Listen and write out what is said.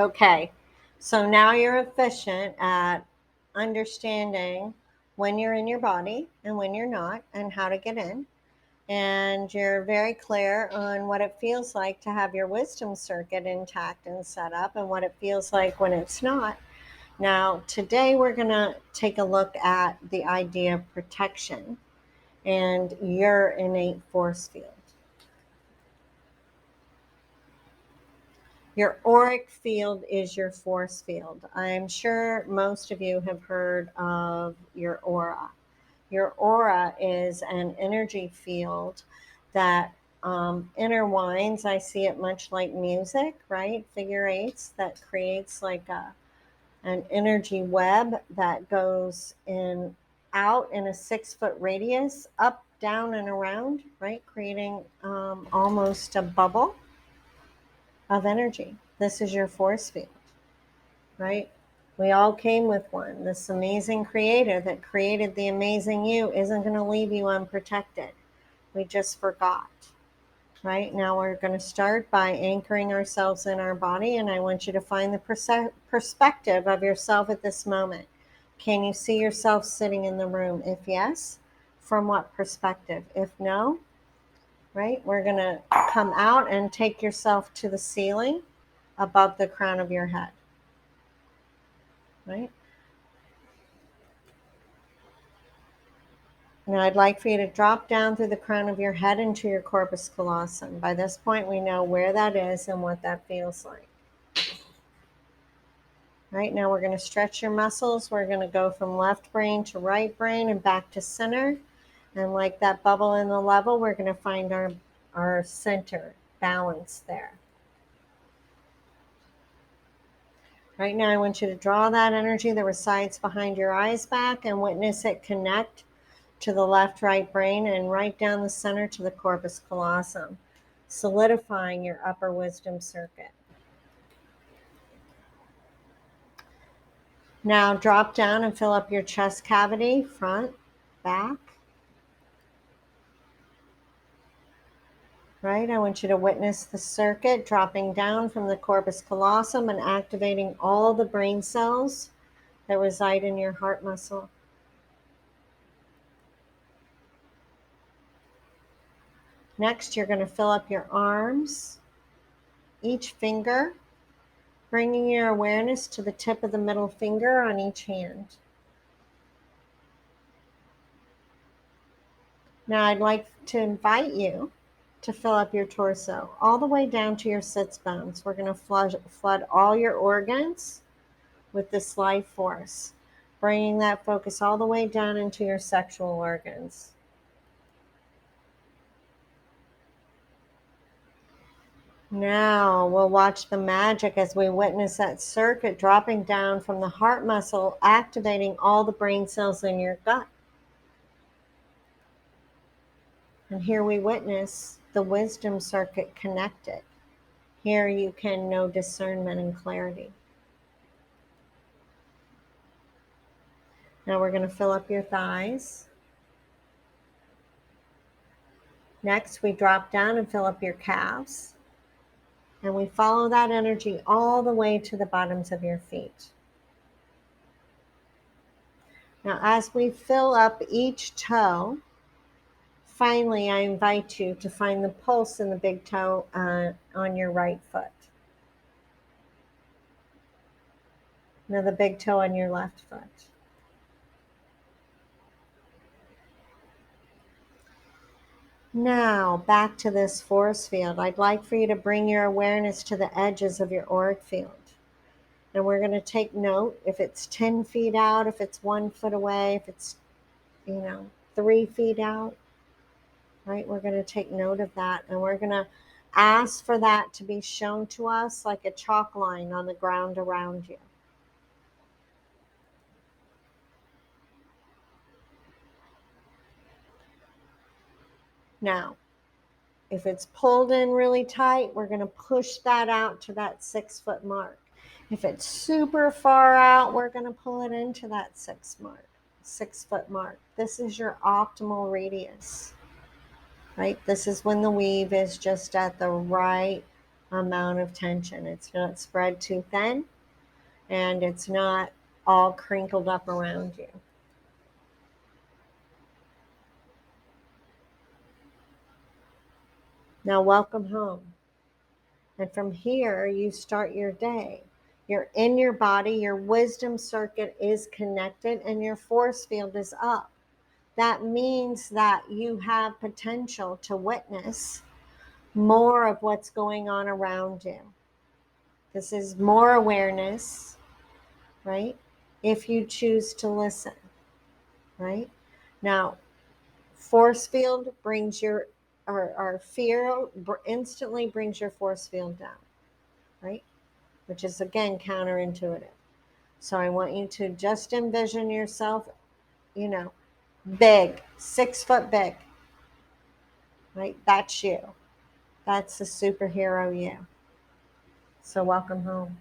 Okay, so now you're efficient at understanding when you're in your body and when you're not, and how to get in. And you're very clear on what it feels like to have your wisdom circuit intact and set up, and what it feels like when it's not. Now, today we're going to take a look at the idea of protection and your innate force field. Your auric field is your force field. I'm sure most of you have heard of your aura. Your aura is an energy field that intertwines. I see it much like music, right? Figure eights that creates like an energy web that goes in out in a 6-foot radius, up, down, and around, right? Creating almost a bubble of energy. This is your force field, right? We all came with one. This amazing creator that created the amazing you isn't going to leave you unprotected. We just forgot, right? Now we're going to start by anchoring ourselves in our body, and I want you to find the perspective of yourself at this moment. Can you see yourself sitting in the room? If yes, from what perspective? If no, right, we're going to come out and take yourself to the ceiling above the crown of your head, right? Now I'd like for you to drop down through the crown of your head into your corpus callosum. By this point, we know where that is and what that feels like. Right, now we're going to stretch your muscles. We're going to go from left brain to right brain and back to center. And like that bubble in the level, we're going to find our center, balance there. Right now, I want you to draw that energy that resides behind your eyes back and witness it connect to the left-right brain and right down the center to the corpus callosum, solidifying your upper wisdom circuit. Now drop down and fill up your chest cavity, front, back. Right, I want you to witness the circuit dropping down from the corpus callosum and activating all the brain cells that reside in your heart muscle. Next, you're going to fill up your arms, each finger, bringing your awareness to the tip of the middle finger on each hand. Now, I'd like to invite you to fill up your torso all the way down to your sits bones. We're going to flood all your organs with this life force, bringing that focus all the way down into your sexual organs. Now we'll watch the magic as we witness that circuit dropping down from the heart muscle, activating all the brain cells in your gut. And here we witness the wisdom circuit connected. Here you can know discernment and clarity. Now we're going to fill up your thighs. Next, we drop down and fill up your calves. And we follow that energy all the way to the bottoms of your feet. Now, as we fill up each toe, finally, I invite you to find the pulse in the big toe on your right foot. Now the big toe on your left foot. Now, back to this force field. I'd like for you to bring your awareness to the edges of your auric field. And we're going to take note if it's 10 feet out, if it's 1 foot away, if it's, 3 feet out. Right? We're going to take note of that. And we're going to ask for that to be shown to us like a chalk line on the ground around you. Now, if it's pulled in really tight, we're going to push that out to that 6-foot mark. If it's super far out, we're going to pull it into that 6-foot mark. This is your optimal radius, right? This is when the weave is just at the right amount of tension. It's not spread too thin, and it's not all crinkled up around you. Now, welcome home. And from here, you start your day. You're in your body, your wisdom circuit is connected, and your force field is up. That means that you have potential to witness more of what's going on around you. This is more awareness, right? If you choose to listen, right? Now, force field brings your, or fear instantly brings your force field down, right? Which is, again, counterintuitive. So I want you to just envision yourself, big, 6 foot big, right? That's you. That's the superhero you. So welcome home.